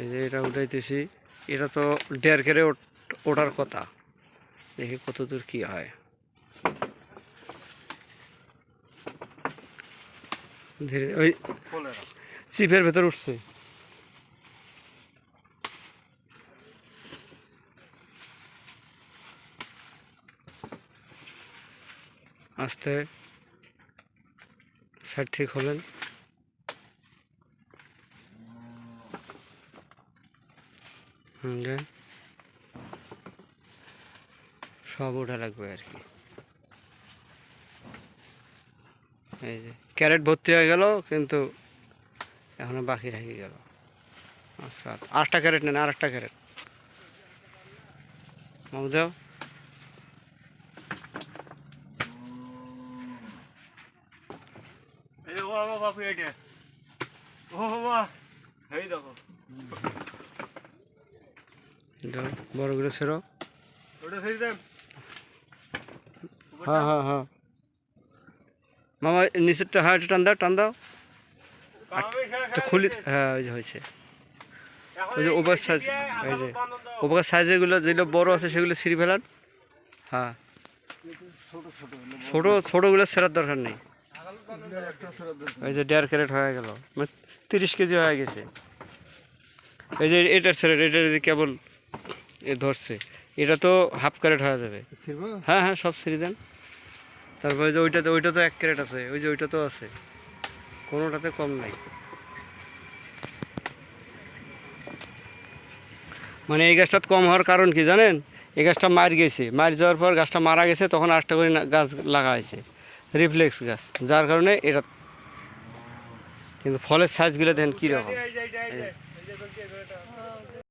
এই যে এটা উঠাইতেছি, এটা তো 1.5 কেরে ওঠার কথা, দেখি কতদূর কি হয়। ধীরে ওই চিপের ভেতর উঠছে। আস্তে সাইড ঠিক হলেন। সব ওঠা লাগবে আর কি। এই যে ক্যারেট ভর্তি হয়ে গেল, কিন্তু এখনো বাকি রেখে গেল। আচ্ছা, 8টা ক্যারেট নেন, আর একটা ক্যারেট মামুদাও। বড়গুলো ছেড়ো। হ্যাঁ হ্যাঁ হ্যাঁ মামা, নিচেরটা হ্যাঁ একটু টান দাও, টান দাও খুলি। হ্যাঁ ওই যে হয়েছে। ওই যে ওভার সাইজ, এই যে ওভার সাইজেরগুলো যেগুলো বড় আছে সেগুলো ছিঁড়ে ফেলান। হ্যাঁ, ছোটোগুলো ছেঁড়ার দরকার নেই। এই যে 1.5 ক্যারেট হয়ে গেল, 30 কেজি হয়ে গেছে। এই যে এটার ছেড়ে, এটা কেবল এ ধরছে, এটা তো হাফ ক্যারেট হয়ে যাবে। হ্যাঁ হ্যাঁ সব ছিঁড়ে দেন। তারপরে যে ওইটা তো 1 ক্যারেট আছে, ওই যে ওইটা তো আছে, কোনোটাতে কম নাই। মানে এই গাছটা কম হওয়ার কারণ কি জানেন? এই গাছটা মার গেছে, মার যাওয়ার পর গাছটা মারা গেছে, তখন 8টা করে গাছ লাগা হয়েছে, রিফ্লেক্স গাছ, যার কারণে এটা। কিন্তু ফলের সাইজগুলো দেখেন কীরকম।